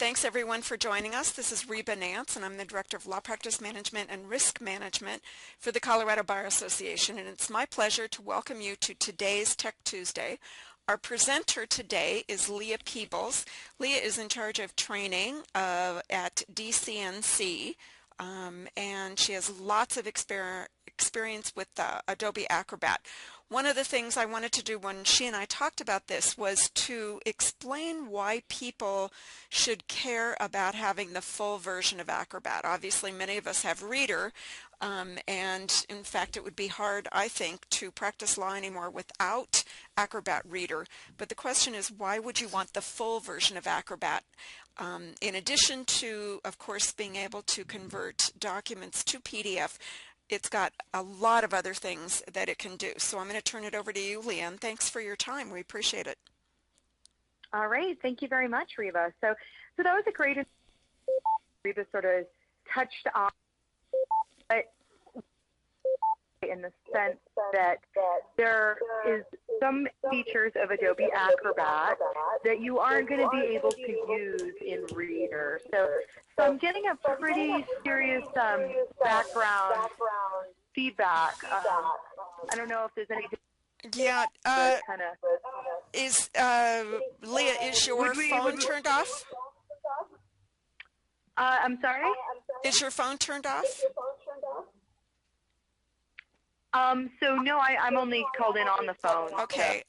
Thanks everyone for joining us. This is Reba Nance, and I'm the Director of Law Practice Management and Risk Management for the Colorado Bar Association, and it's my pleasure to welcome you to today's Tech Tuesday. Our presenter today is Leah Peebles. Leah is in charge of training at DCNC, and she has lots of experience with Adobe Acrobat. One of the things I wanted to do when she and I talked about this was to explain why people should care about having the full version of Acrobat. Obviously, many of us have Reader, and in fact, it would be hard, I think, to practice law anymore without Acrobat Reader. But the question is, why would you want the full version of Acrobat? In addition to, of course, being able to convert documents to PDF, it's got a lot of other things that it can do. So I'm going to turn it over to you, Leanne. Thanks for your time. We appreciate it. All right. Thank you very much, Reba. So that was a great, Reba sort of touched on in the sense that there is some features of Adobe Acrobat that you aren't going to be able to use in Reader. So I'm getting a pretty serious background feedback. I don't know if there's any. Yeah. Leah, is your phone turned off? I'm sorry? Is your phone turned off? So no, I'm only called in on the phone. Okay.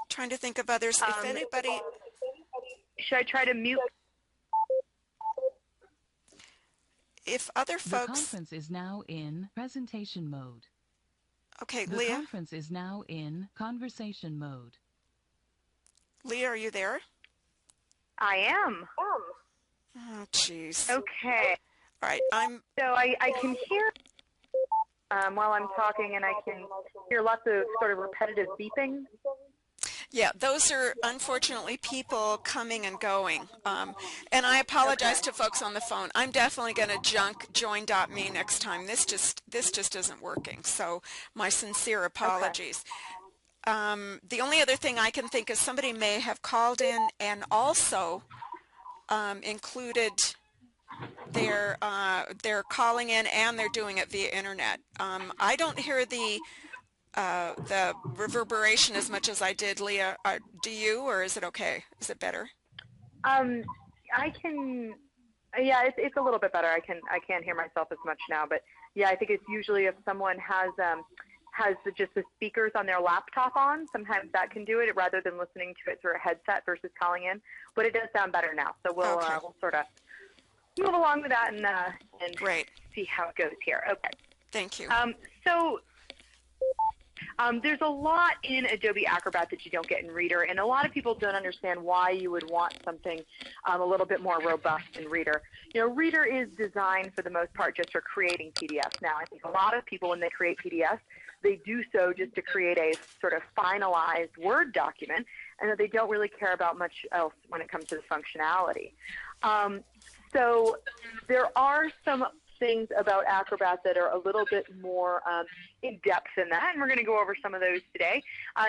Trying to think of others. If anybody, should I try to mute? If other folks. The conference is now in presentation mode. Okay, the Leah. The conference is now in conversation mode. Leah, are you there? I am. Oh, jeez. Okay. All right. So I can hear while I'm talking, and I can hear lots of sort of repetitive beeping. Yeah, those are unfortunately people coming and going. And I apologize to folks on the phone. I'm definitely going to junk join.me next time. This just isn't working. So my sincere apologies. Okay. The only other thing I can think is somebody may have called in and also included they're calling in and they're doing it via internet. I don't hear the reverberation as much as I did, Leah. Do you, or is it okay? Is it better? I can. Yeah, it's a little bit better. I can't hear myself as much now, but yeah, I think it's usually if someone has just the speakers on their laptop on, sometimes that can do it rather than listening to it through a headset versus calling in. But it does sound better now, so we'll sort of move along with that and Great. See how it goes here. Okay. Thank you. There's a lot in Adobe Acrobat that you don't get in Reader, and a lot of people don't understand why you would want something a little bit more robust in Reader. You know, Reader is designed for the most part just for creating PDFs. Now, I think a lot of people, when they create PDFs, they do so just to create a sort of finalized Word document, and that they don't really care about much else when it comes to the functionality. So there are some things about Acrobat that are a little bit more in depth than that, and we're going to go over some of those today,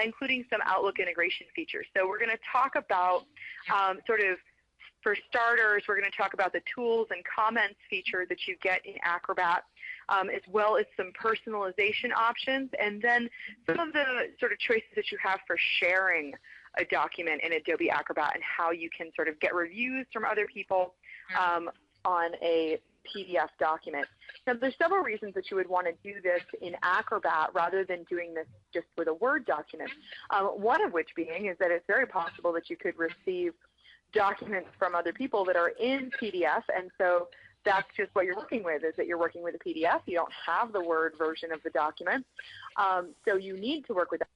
including some Outlook integration features. So we're going to talk about sort of, for starters, we're going to talk about the tools and comments feature that you get in Acrobat, as well as some personalization options, and then some of the sort of choices that you have for sharing a document in Adobe Acrobat and how you can sort of get reviews from other people on a PDF document. Now, there's several reasons that you would want to do this in Acrobat rather than doing this just with a Word document. One of which being is that it's very possible that you could receive documents from other people that are in PDF, and so that's just what you're working with, is that you're working with a PDF. You don't have the Word version of the document, so you need to work with that.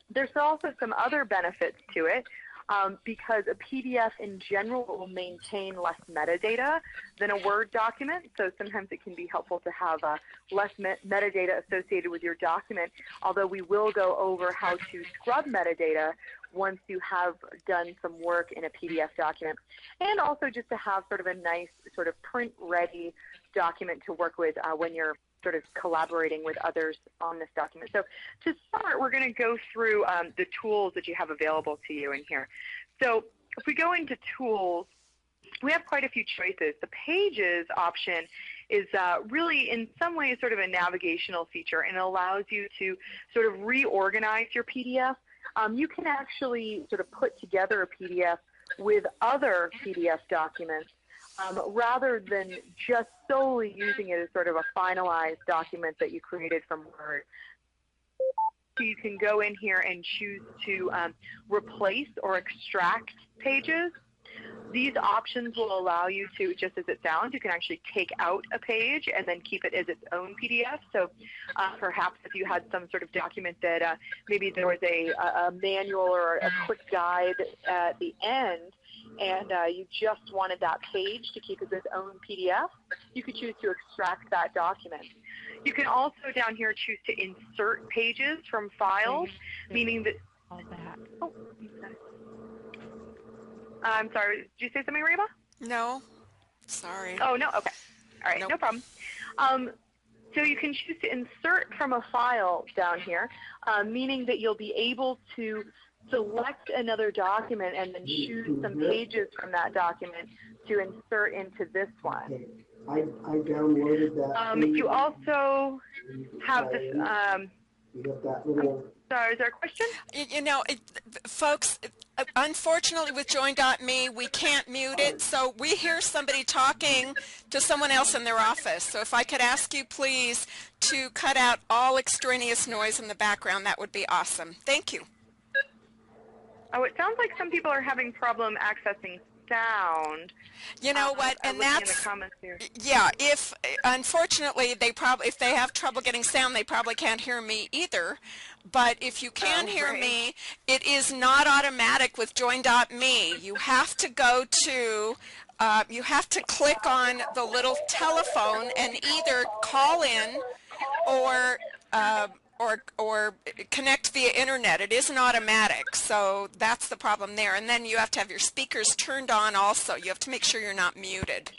There's also some other benefits to it. Because a PDF in general will maintain less metadata than a Word document, so sometimes it can be helpful to have less metadata associated with your document, although we will go over how to scrub metadata once you have done some work in a PDF document, and also just to have sort of a nice sort of print-ready document to work with when you're sort of collaborating with others on this document. So to start, we're going to go through the tools that you have available to you in here. So If we go into Tools, we have quite a few choices. The Pages option is really in some ways sort of a navigational feature, and it allows you to sort of reorganize your PDF. You can actually sort of put together a PDF with other PDF documents rather than just solely using it as sort of a finalized document that you created from Word. So you can go in here and choose to replace or extract pages. These options will allow you to, just as it sounds, you can actually take out a page and then keep it as its own PDF. So perhaps if you had some sort of document that maybe there was a manual or a quick guide at the end, and you just wanted that page to keep as its own PDF, you could choose to extract that document. You can also down here choose to insert pages from files, meaning that all that. Oh, I'm sorry. Did you say something, Reba? No. Sorry. Oh, no? Okay. All right. Nope. No problem. So you can choose to insert from a file down here, meaning that you'll be able to select another document and then choose some pages from that document to insert into this one. I downloaded that. You also have this. You got that little. Sorry, is there a question? You know, folks, unfortunately with Join.me, we can't mute it, so we hear somebody talking to someone else in their office. So if I could ask you, please, to cut out all extraneous noise in the background, that would be awesome. Thank you. Oh, it sounds like some people are having problem accessing sound. You know what, and that's, in the comments here. Yeah, if, unfortunately, if they have trouble getting sound, they probably can't hear me either. But if you can hear me, it is not automatic with Join.me. You have to go to, you have to click on the little telephone and either call in or connect via internet. It isn't automatic, so that's the problem there. And then you have to have your speakers turned on also. You have to make sure you're not muted.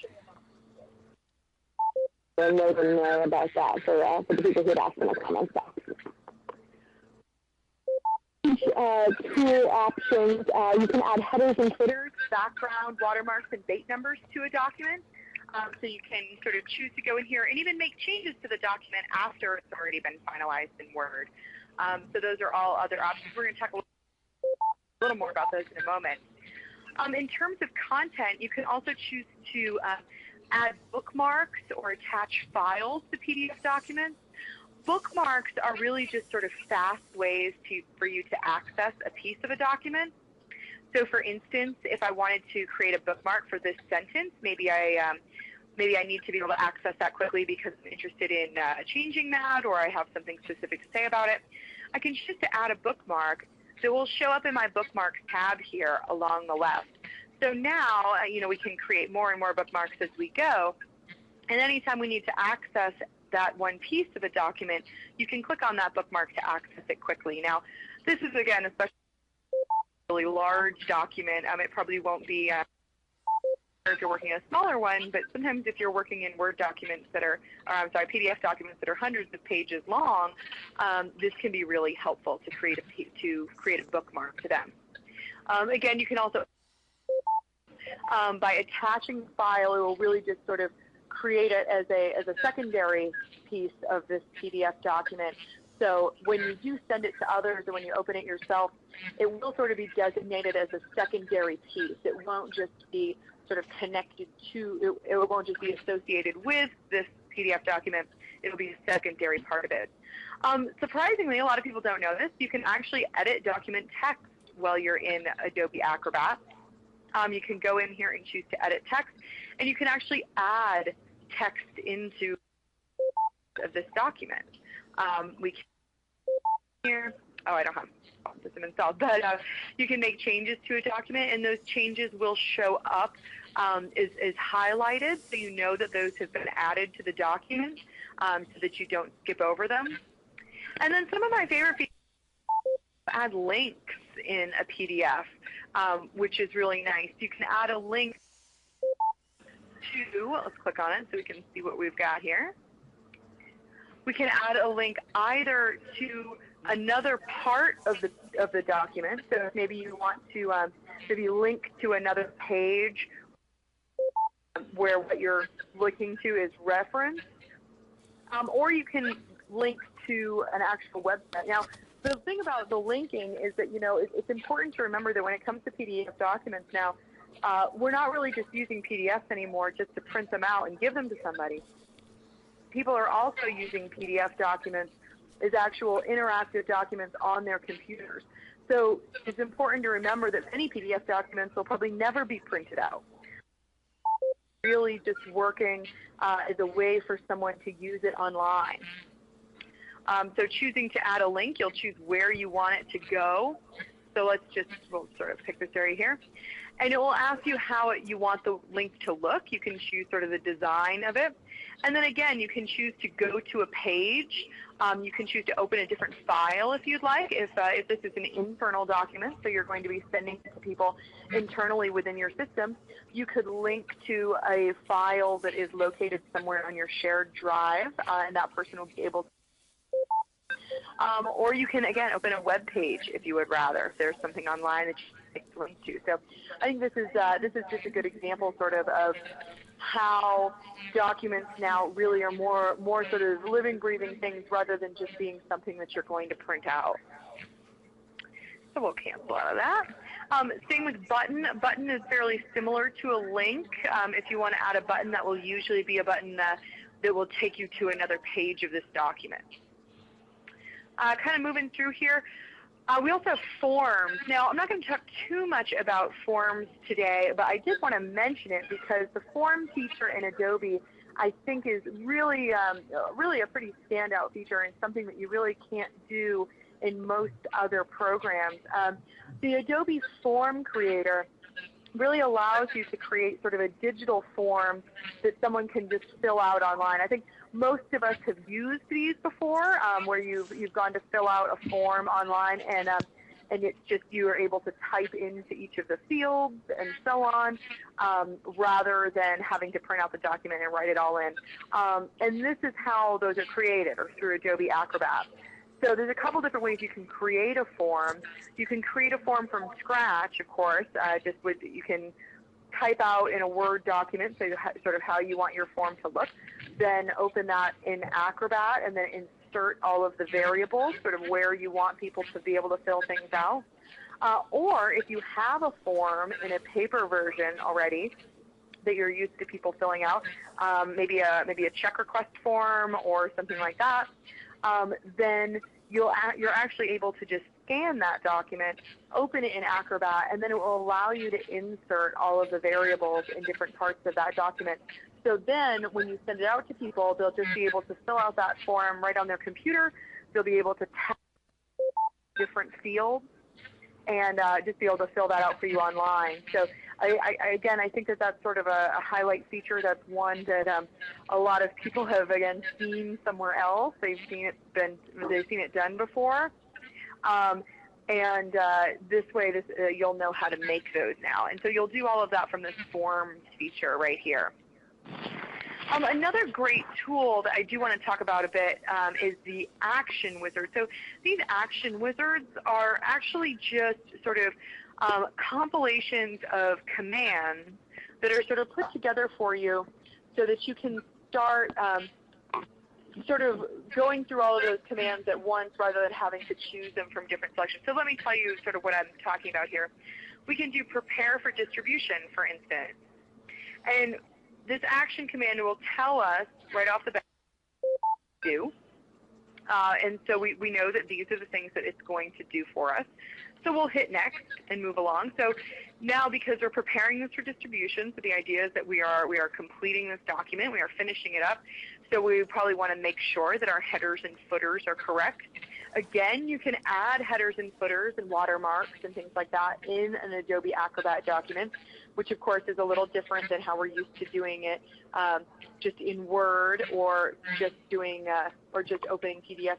We'll know more about that for the people who had asked in the comments box. Tool options, you can add headers and footers, background, watermarks, and date numbers to a document. So you can sort of choose to go in here and even make changes to the document after it's already been finalized in Word. So those are all other options. We're going to talk a little more about those in a moment. In terms of content, you can also choose to add bookmarks or attach files to PDF documents. Bookmarks are really just sort of fast ways for you to access a piece of a document. So for instance, if I wanted to create a bookmark for this sentence, maybe I need to be able to access that quickly because I'm interested in changing that, or I have something specific to say about it, I can choose to add a bookmark that will show up in my Bookmarks tab here along the left. So now, we can create more and more bookmarks as we go, and anytime we need to access that one piece of a document, you can click on that bookmark to access it quickly. Now, this is, again, especially really large document. It probably won't be if you're working a smaller one, but sometimes if you're working in Word documents that are, PDF documents that are hundreds of pages long, this can be really helpful to create a bookmark to them. Again, you can also, by attaching the file, it will really just sort of create it as a secondary piece of this PDF document. So when you do send it to others or when you open it yourself, it will sort of be designated as a secondary piece. It won't just be sort of connected to, it won't just be associated with this PDF document. It'll be a secondary part of it. Surprisingly, a lot of people don't know this. You can actually edit document text while you're in Adobe Acrobat. You can go in here and choose to edit text, and you can actually add text into this document. We can here, I don't have the system installed, but you can make changes to a document, and those changes will show up is highlighted, so you know that those have been added to the document so that you don't skip over them. And then some of my favorite features add links in a PDF, which is really nice. You can add a link to, let's click on it so we can see what we've got here. We can add a link either to another part of the document. So if maybe you want to if you link to another page where what you're looking to is referenced, or you can link to an actual website. Now, the thing about the linking is that, it's important to remember that when it comes to PDF documents now, we're not really just using PDFs anymore just to print them out and give them to somebody. People are also using PDF documents as actual interactive documents on their computers. So it's important to remember that many PDF documents will probably never be printed out. Really just working as a way for someone to use it online. So choosing to add a link, you'll choose where you want it to go. So we'll sort of pick this area here. And it will ask you how you want the link to look. You can choose sort of the design of it. And then again, you can choose to go to a page. You can choose to open a different file if you'd like, if this is an internal document, so you're going to be sending it to people internally within your system. You could link to a file that is located somewhere on your shared drive, and that person will be able to. Or you can, again, open a web page if you would rather, if there's something online that you can link to. So I think this is just a good example sort of how documents now really are more sort of living, breathing things rather than just being something that you're going to print out. So we'll cancel out of that. Same with button. A button is fairly similar to a link. If you want to add a button, that will usually be a button that will take you to another page of this document. Kind of moving through here, we also have forms. Now, I'm not going to talk too much about forms today, but I did want to mention it because the form feature in Adobe, I think, is really a pretty standout feature and something that you really can't do in most other programs. The Adobe Form Creator really allows you to create sort of a digital form that someone can just fill out online. I think most of us have used these before, where you've gone to fill out a form online, and it's just you are able to type into each of the fields and so on, rather than having to print out the document and write it all in. And this is how those are created, or through Adobe Acrobat. So there's a couple different ways you can create a form. You can create a form from scratch, of course. You can type out in a Word document, so sort of how you want your form to look. Then open that in Acrobat and then insert all of the variables, sort of where you want people to be able to fill things out. Or if you have a form in a paper version already that you're used to people filling out, maybe a check request form or something like that, then you're actually able to just scan that document, open it in Acrobat, and then it will allow you to insert all of the variables in different parts of that document. So then when you send it out to people, they'll just be able to fill out that form right on their computer. They'll be able to tap different fields and just be able to fill that out for you online. So again, I think that's sort of a highlight feature. That's one that a lot of people have, again, seen somewhere else. They've seen it done before. And this way, you'll know how to make those now. And so you'll do all of that from this Forms feature right here. Another great tool that I do want to talk about a bit is the Action Wizard. So these Action Wizards are actually just sort of compilations of commands that are sort of put together for you so that you can start sort of going through all of those commands at once rather than having to choose them from different selections. So let me tell you sort of what I'm talking about here. We can do prepare for distribution, for instance. And this action command will tell us right off the bat what to do. And so we know that these are the things that it's going to do for us. So we'll hit next and move along. So now, because we're preparing this for distribution, so the idea is that we are completing this document, we are finishing it up, so we probably want to make sure that our headers and footers are correct. Again, you can add headers and footers and watermarks and things like that in an Adobe Acrobat document, which of course is a little different than how we're used to doing it just in Word or just opening PDFs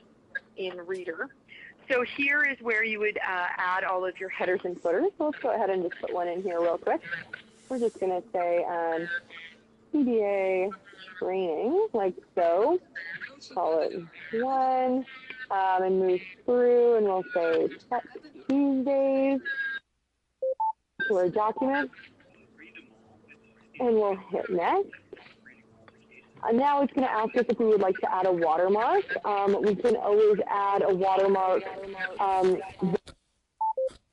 in Reader. So here is where you would add all of your headers and footers. So let's go ahead and just put one in here real quick. We're just going to say PDA training, like so. Call it 1, and move through, and we'll say Tech Tuesdays. to our document. And we'll hit next. Now it's going to ask us if we would like to add a watermark. We can always add a watermark.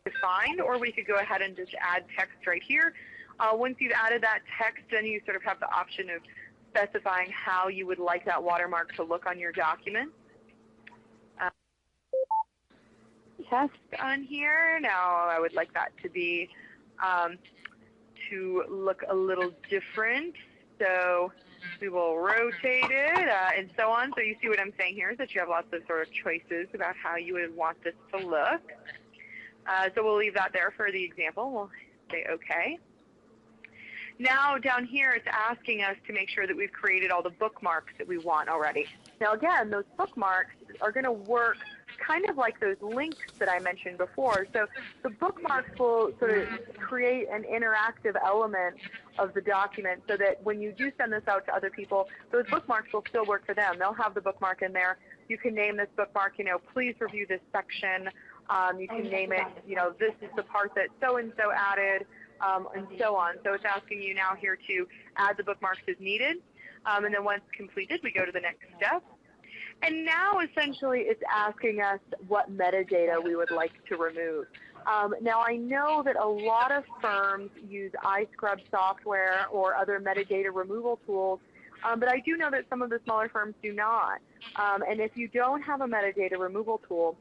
Defined, or we could go ahead and just add text right here. Once you've added that text, then you sort of have the option of specifying how you would like that watermark to look on your document. Test on here. Now I would like that to be to look a little different. So we will rotate it and so on. So you see what I'm saying here is that you have lots of sort of choices about how you would want this to look. So we'll leave that there for the example. We'll say OK. Now down here it's asking us to make sure that we've created all the bookmarks that we want already. Now again, those bookmarks are going to work kind of like those links that I mentioned before. So the bookmarks will sort of create an interactive element of the document so that when you do send this out to other people, those bookmarks will still work for them. They'll have the bookmark in there. You can name this bookmark, please review this section. You can name it, this is the part that so-and-so added, and so on. So it's asking you now here to add the bookmarks as needed. And then once completed, we go to the next step. And now essentially it's asking us what metadata we would like to remove. Now I know that a lot of firms use iScrub software or other metadata removal tools, but I do know that some of the smaller firms do not. And if you don't have a metadata removal tool,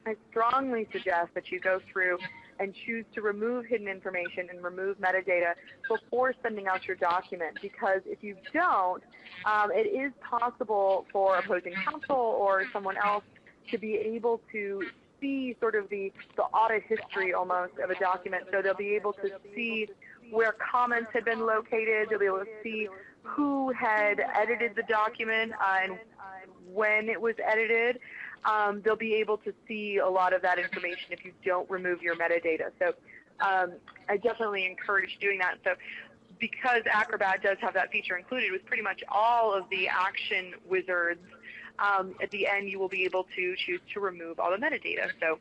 I strongly suggest that you go through and choose to remove hidden information and remove metadata before sending out your document, because if you don't, it is possible for opposing counsel or someone else to be able to see sort of the audit history almost of a document. So they'll be able to see where comments had been located. They'll be able to see who had edited the document and when it was edited. They'll be able to see a lot of that information if you don't remove your metadata. So I definitely encourage doing that. So because Acrobat does have that feature included with pretty much all of the action wizards, at the end you will be able to choose to remove all the metadata. So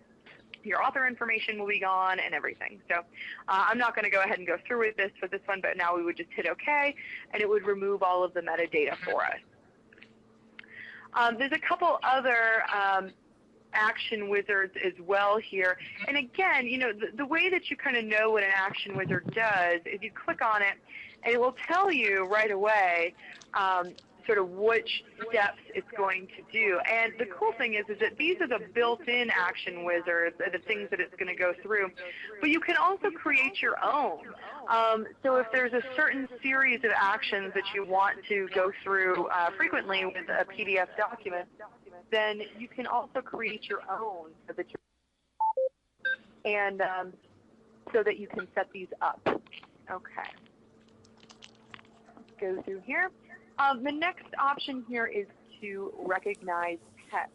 your author information will be gone and everything. So I'm not going to go ahead and go through with this for this one, but now we would just hit OK, and it would remove all of the metadata for us. There's a couple other action wizards as well here. And again, the way that you kind of know what an action wizard does is you click on it, and it will tell you right away sort of which steps it's going to do. And the cool thing is that these are the built-in action wizards, the things that it's going to go through. But you can also create your own. So if there's a certain series of actions that you want to go through frequently with a PDF document, then you can also create your own so that so that you can set these up. Okay. Let's go through here. The next option here is to recognize text.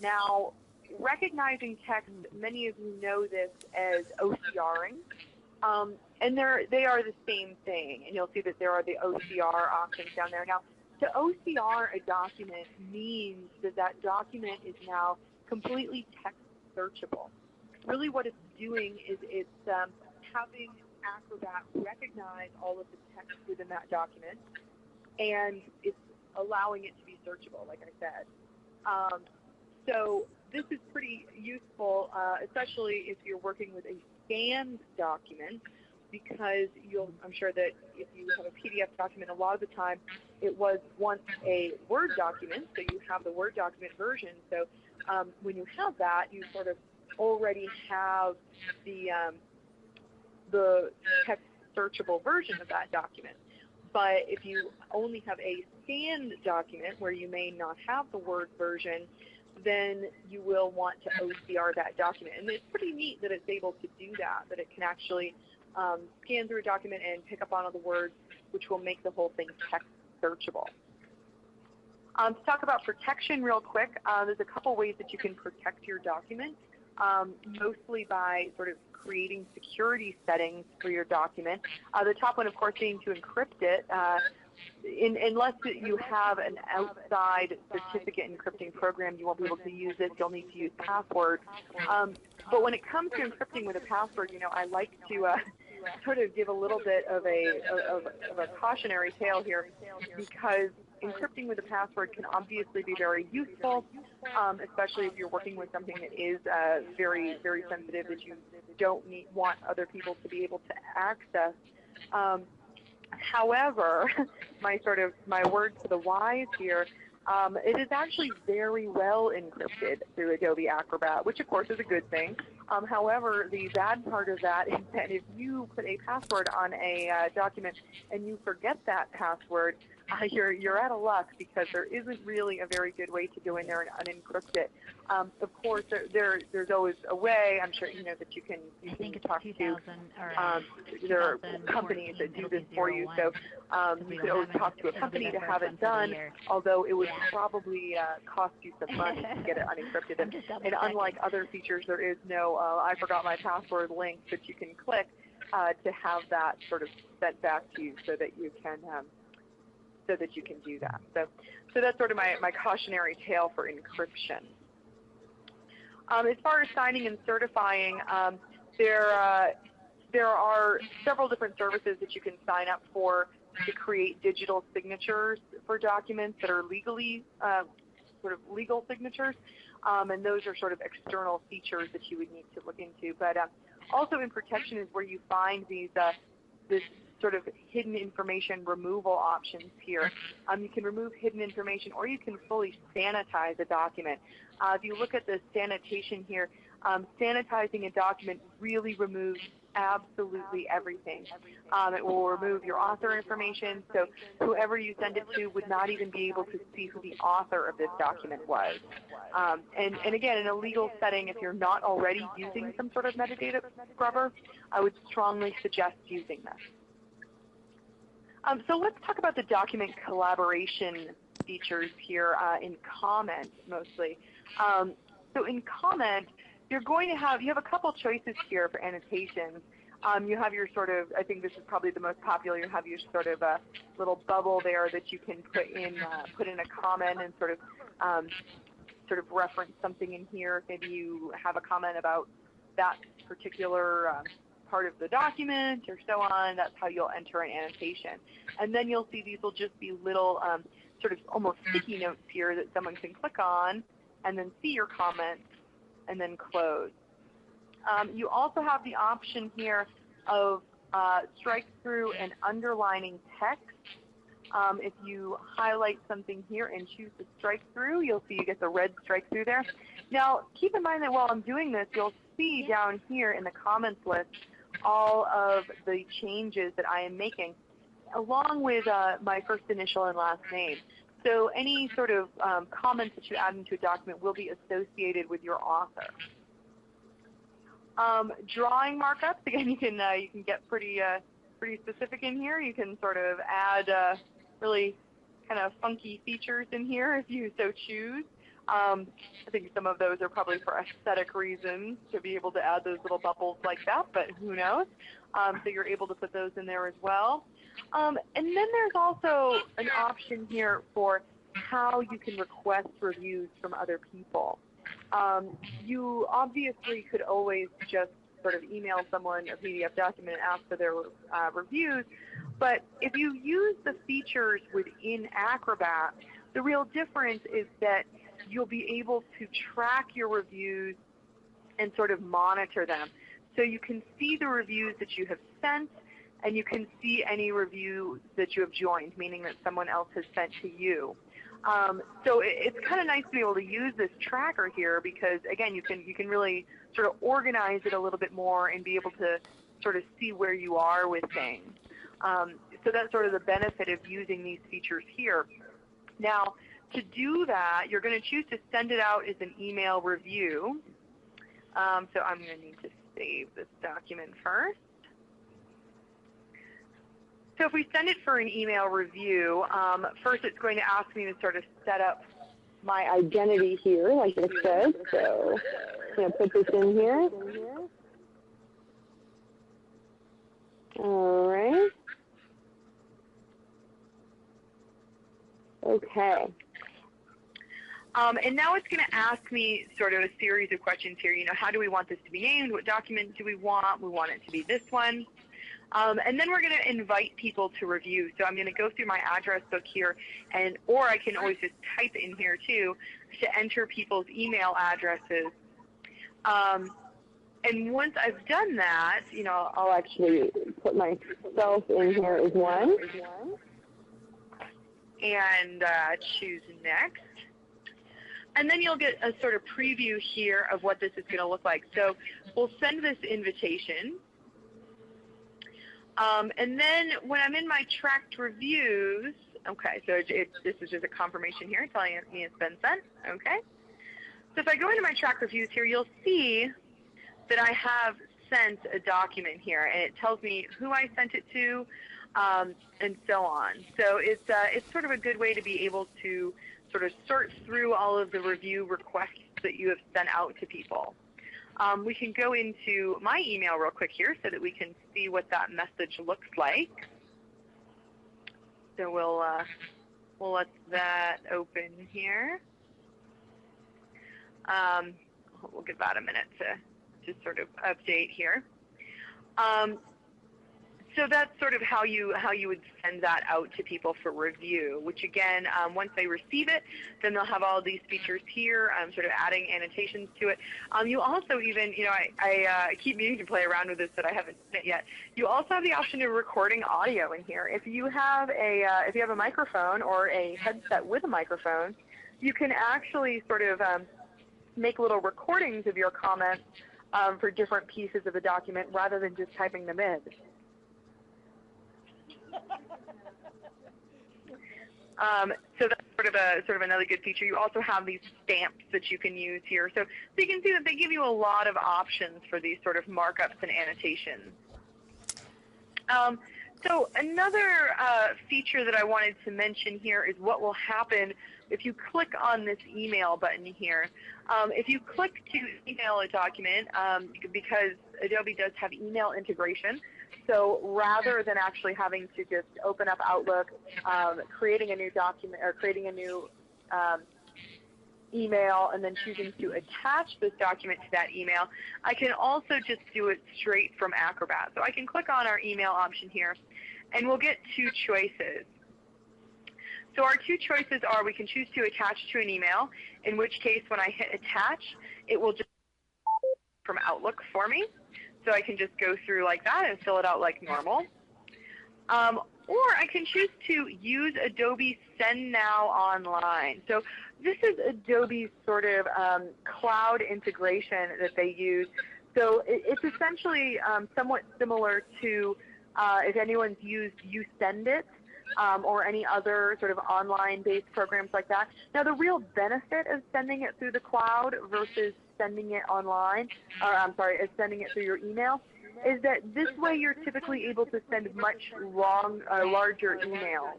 Now, recognizing text, many of you know this as OCRing, and they are the same thing. And you'll see that there are the OCR options down there. Now, to OCR a document means that that document is now completely text searchable. Really what it's doing is it's having Acrobat recognize all of the text within that document, and it's allowing it to be searchable, like I said. So this is pretty useful, especially if you're working with a scanned document, because I'm sure that if you have a PDF document, a lot of the time it was once a Word document, so you have the Word document version. So when you have that, you sort of already have the text searchable version of that document. But if you only have a scanned document where you may not have the Word version, then you will want to OCR that document. And it's pretty neat that it's able to do that it can actually scan through a document and pick up on all the words, which will make the whole thing text searchable. To talk about protection real quick, there's a couple ways that you can protect your document, mostly by sort of creating security settings for your document. The top one, of course, being to encrypt it. Unless you have an outside certificate encrypting program, you won't be able to use this. You'll need to use passwords. But when it comes to encrypting with a password, I like to sort of give a little bit of a cautionary tale here, because encrypting with a password can obviously be very useful, especially if you're working with something that is very, very sensitive that you don't want other people to be able to access. However, my word to the wise here, it is actually very well encrypted through Adobe Acrobat, which of course is a good thing. However, the bad part of that is that if you put a password on a document and you forget that password, you're out of luck, because there isn't really a very good way to go in there and unencrypt it. Of course, there's always a way. I'm sure you know that you can talk to. There are companies that do this for you, so you could always talk to a company to have it done. Although it would probably cost you some money to get it unencrypted. And unlike other features, there is no "I forgot my password" link that you can click to have that sort of sent back to you, so that you can. So that you can do that. So that's sort of my cautionary tale for encryption. As far as signing and certifying, there are several different services that you can sign up for to create digital signatures for documents that are legally sort of legal signatures, and those are sort of external features that you would need to look into. But also in protection is where you find these this sort of hidden information removal options here. You can remove hidden information, or you can fully sanitize a document. If you look at the sanitation here, sanitizing a document really removes absolutely everything. It will remove your author information, so whoever you send it to would not even be able to see who the author of this document was. And again, in a legal setting, if you're not already using some sort of metadata scrubber, I would strongly suggest using this. So let's talk about the document collaboration features here in Comment mostly. So in Comment, you have a couple choices here for annotations. You have your sort of, I think this is probably the most popular, you have your sort of a little bubble there that you can put in a comment and sort of reference something in here. Maybe you have a comment about that particular part of the document or so on. That's how you'll enter an annotation. And then you'll see these will just be little sort of almost sticky notes here that someone can click on and then see your comments and then close. You also have the option here of strike-through and underlining text. If you highlight something here and choose the strike-through, you'll see you get the red strike-through there. Now, keep in mind that while I'm doing this, you'll see down here in the comments list all of the changes that I am making, along with my first initial and last name. So any sort of comments that you add into a document will be associated with your author. Drawing markups, again, you can get pretty specific in here. You can sort of add really kind of funky features in here if you so choose. I think some of those are probably for aesthetic reasons, to be able to add those little bubbles like that, but who knows? So you're able to put those in there as well. And then there's also an option here for how you can request reviews from other people. You obviously could always just sort of email someone a PDF document and ask for their reviews, but if you use the features within Acrobat, the real difference is that you'll be able to track your reviews and sort of monitor them. So you can see the reviews that you have sent, and you can see any review that you have joined, meaning that someone else has sent to you. So it's kind of nice to be able to use this tracker here, because again, you can really sort of organize it a little bit more and be able to sort of see where you are with things. So that's sort of the benefit of using these features here. Now, to do that, you're going to choose to send it out as an email review. So I'm going to need to save this document first. So if we send it for an email review, first it's going to ask me to sort of set up my identity here, like it says. So I'm going to put this in here. All right. Okay. And now it's going to ask me sort of a series of questions here. You know, how do we want this to be named? What document do we want? We want it to be this one. And then we're going to invite people to review. So I'm going to go through my address book here, or I can always just type in here too to enter people's email addresses. And once I've done that, I'll actually put myself in here as one. And choose next. And then you'll get a sort of preview here of what this is going to look like. So we'll send this invitation. And then when I'm in my tracked reviews, okay, so this is just a confirmation here telling me it's been sent. Okay. So if I go into my tracked reviews here, you'll see that I have sent a document here, and it tells me who I sent it to, and so on. So it's sort of a good way to be able to sort of sort through all of the review requests that you have sent out to people. We can go into my email real quick here so that we can see what that message looks like. So we'll let that open here. We'll give that a minute to just sort of update here. So that's sort of how you would send that out to people for review, which again, once they receive it, then they'll have all these features here, sort of adding annotations to it. You also even, I keep meaning to play around with this, but I haven't done it yet. You also have the option of recording audio in here. If you have a microphone or a headset with a microphone, you can actually sort of make little recordings of your comments for different pieces of the document rather than just typing them in. So that's sort of another good feature. You also have these stamps that you can use here. So you can see that they give you a lot of options for these sort of markups and annotations. So another feature that I wanted to mention here is what will happen if you click on this email button here. If you click to email a document, because Adobe does have email integration, so rather than actually having to just open up Outlook, creating a new document or creating a new email and then choosing to attach this document to that email, I can also just do it straight from Acrobat. So I can click on our email option here, and we'll get two choices. So our two choices are we can choose to attach to an email, in which case when I hit attach, it will just from Outlook for me. So I can just go through like that and fill it out like normal. Or I can choose to use Adobe Send Now online. So this is Adobe's sort of cloud integration that they use. So it's essentially somewhat similar to if anyone's used YouSendIt or any other sort of online-based programs like that. Now the real benefit of sending it through the cloud versus sending it online, sending it through your email, is that this way you're typically able to send much larger emails.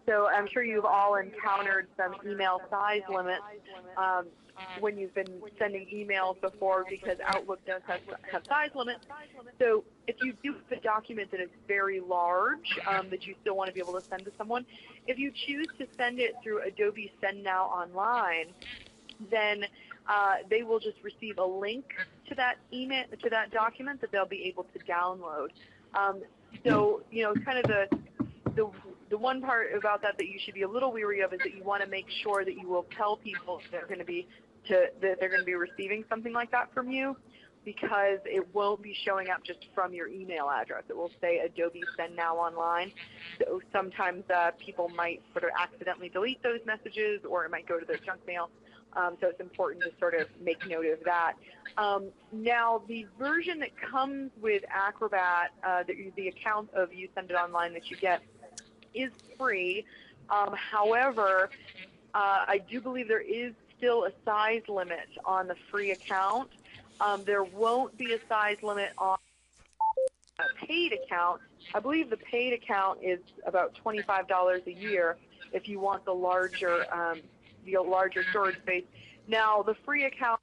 So I'm sure you've all encountered some email size limits when you've been sending emails before, because Outlook does have size limits. So if you do have a document that is very large that you still want to be able to send to someone, if you choose to send it through Adobe Send Now online, then they will just receive a link to that email, to that document that they'll be able to download. So, kind of the one part about that you should be a little weary of is that you want to make sure that you will tell people that they're going to be receiving something like that from you, because it won't be showing up just from your email address. It will say Adobe Send Now online. So sometimes people might sort of accidentally delete those messages, or it might go to their junk mail. So it's important to sort of make note of that. Now, the version that comes with Acrobat, the account of YouSendIt Online that you get, is free. However, I do believe there is still a size limit on the free account. There won't be a size limit on a paid account. I believe the paid account is about $25 a year if you want the larger storage space. Now, the free account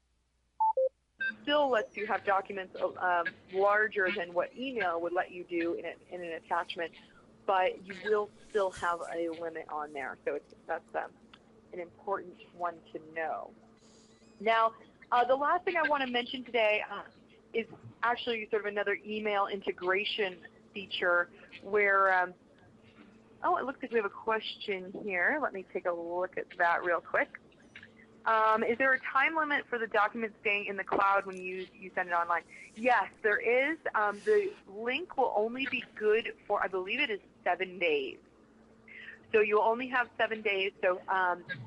still lets you have documents larger than what email would let you do in an attachment, but you will still have a limit on there. So that's an important one to know. Now, the last thing I want to mention today is actually sort of another email integration feature where, oh, it looks like we have a question here. Let me take a look at that real quick. Is there a time limit for the document staying in the cloud when you send it online? Yes, there is. The link will only be good for, I believe it is 7 days. So you'll only have 7 days. So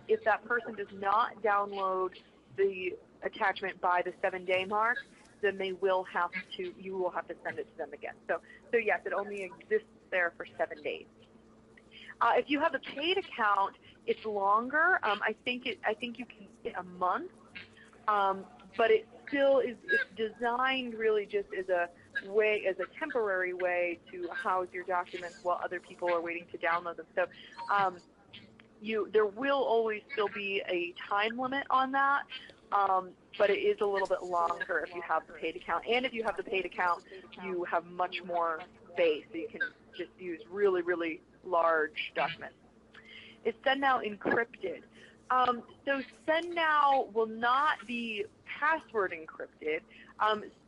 if that person does not download the attachment by the 7-day mark, then you will have to send it to them again. So yes, it only exists there for 7 days. If you have a paid account, it's longer. I think you can get a month, but it still is designed really just as a temporary way to house your documents while other people are waiting to download them. So there will always still be a time limit on that, but it is a little bit longer if you have the paid account. And if you have the paid account, you have much more space, so you can just use really, really large documents. Is Send Now encrypted? So Send Now will not be password encrypted.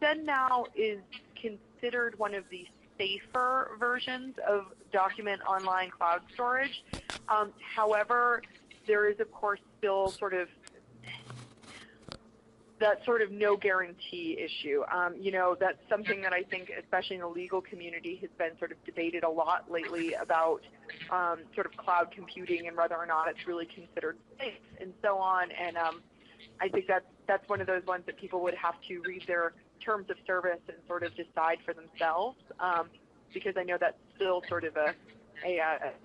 Send Now is considered one of the safer versions of document online cloud storage. However, there is, of course, still that sort of no guarantee issue. That's something that I think, especially in the legal community, has been sort of debated a lot lately about sort of cloud computing and whether or not it's really considered safe and so on. And I think that's one of those ones that people would have to read their terms of service and sort of decide for themselves, because I know that's still sort of a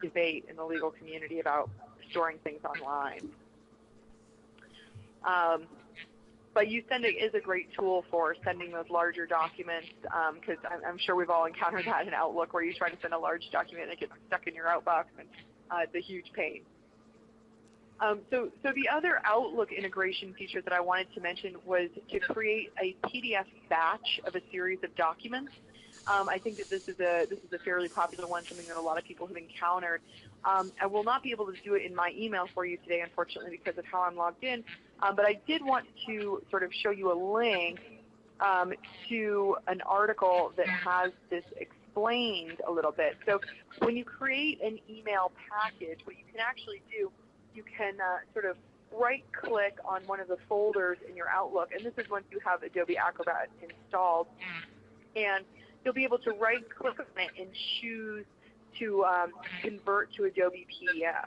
debate in the legal community about storing things online. But YouSend is a great tool for sending those larger documents, because I'm sure we've all encountered that in Outlook where you try to send a large document and it gets stuck in your outbox, and it's a huge pain. So the other Outlook integration feature that I wanted to mention was to create a PDF batch of a series of documents. I think that this is a fairly popular one, something that a lot of people have encountered. I will not be able to do it in my email for you today, unfortunately, because of how I'm logged in. But I did want to sort of show you a link to an article that has this explained a little bit. So when you create an email package, what you can actually do, you can sort of right-click on one of the folders in your Outlook, and this is once you have Adobe Acrobat installed, and you'll be able to right-click on it and choose to convert to Adobe PDF.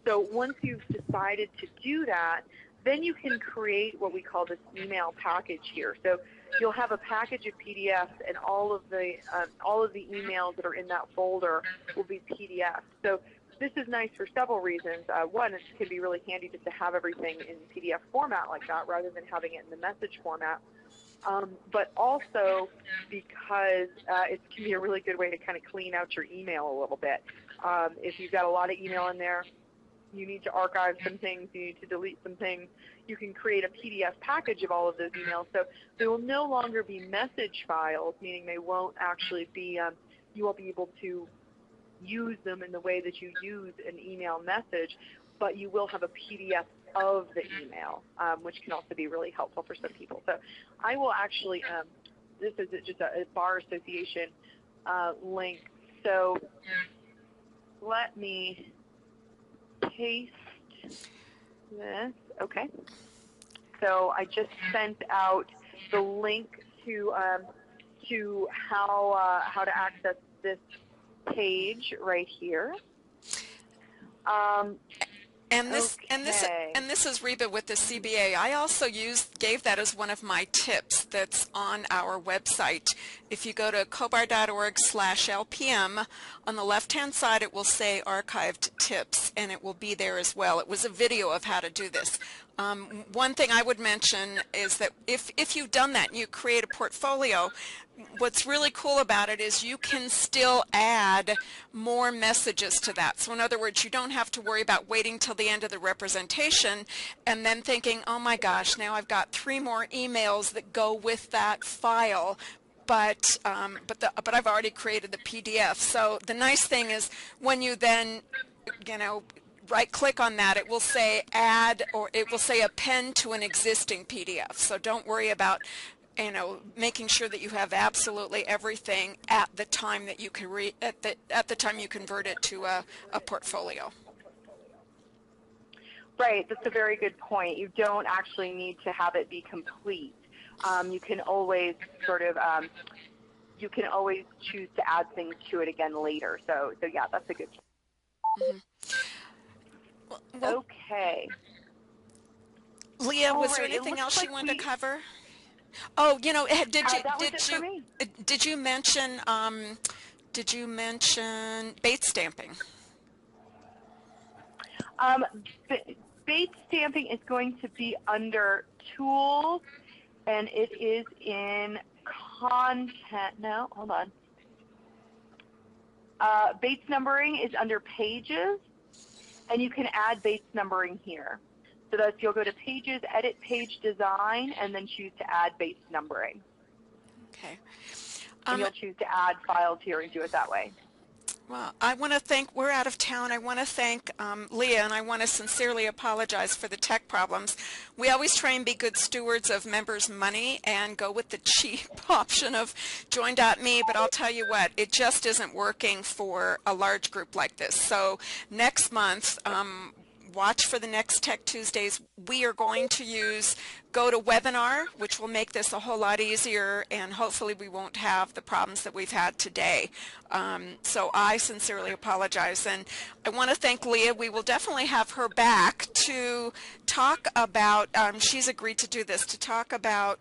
So once you've decided to do that, then you can create what we call this email package here. So you'll have a package of PDFs, and all of the emails that are in that folder will be PDFs. So this is nice for several reasons. One, it can be really handy just to have everything in PDF format like that rather than having it in the message format. But also because it can be a really good way to kind of clean out your email a little bit. If you've got a lot of email in there, you need to archive some things, you need to delete some things, you can create a PDF package of all of those emails. So they will no longer be message files, meaning they won't actually be, you won't be able to use them in the way that you use an email message, but you will have a PDF of the email, which can also be really helpful for some people. So I will actually, this is just a bar association link. So let me paste this. Okay. So I just sent out the link to how to access this page right here. And this is Reba with the CBA. I also gave that as one of my tips that's on our website. If you go to cobar.org/LPM, on the left-hand side it will say archived tips, and it will be there as well. It was a video of how to do this. One thing I would mention is that if you've done that and you create a portfolio, what's really cool about it is you can still add more messages to that. So in other words, you don't have to worry about waiting till the end of the representation and then thinking, oh my gosh, now I've got 3 more emails that go with that file. But I've already created the PDF. So the nice thing is when you then, right-click on that, it will say add, or it will say append to an existing PDF. So don't worry about you know, making sure that you have absolutely everything at the time that you can at the time you convert it to a portfolio. Right, that's a very good point. You don't actually need to have it be complete. You can always you can always choose to add things to it again later. So yeah, that's a good point. Well, okay. Leah, was there anything else you wanted to cover? Oh, you know, did you mention bait stamping? Bait stamping is going to be under Tools, and it is in Content. No, hold on. Bates numbering is under Pages, and you can add Bates numbering here. So that's, you'll go to Pages, Edit Page Design, and then choose to add Bates numbering. Okay. And you'll choose to add files here and do it that way. Well, I want to thank, we're out of town, I want to thank Leah, and I want to sincerely apologize for the tech problems. We always try and be good stewards of members' money and go with the cheap option of join.me, but I'll tell you what, it just isn't working for a large group like this. So next month, watch for the next Tech Tuesdays. We are going to go to webinar, which will make this a whole lot easier, and hopefully we won't have the problems that we've had today. So I sincerely apologize, and I want to thank Leah. We will definitely have her back to talk about, she's agreed to do this, to talk about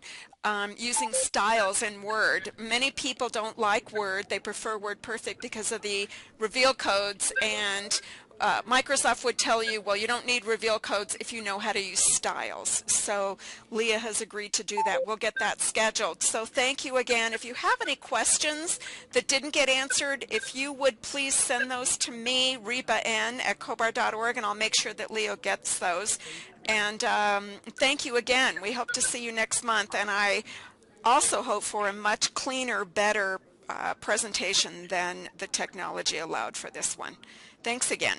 using styles in Word. Many people don't like Word. They prefer WordPerfect because of the reveal codes, and Microsoft would tell you, well, you don't need reveal codes if you know how to use styles. So Leah has agreed to do that. We'll get that scheduled. So thank you again. If you have any questions that didn't get answered, if you would please send those to me, reban@cobar.org, and I'll make sure that Leo gets those. And thank you again. We hope to see you next month, and I also hope for a much cleaner, better presentation than the technology allowed for this one. Thanks again.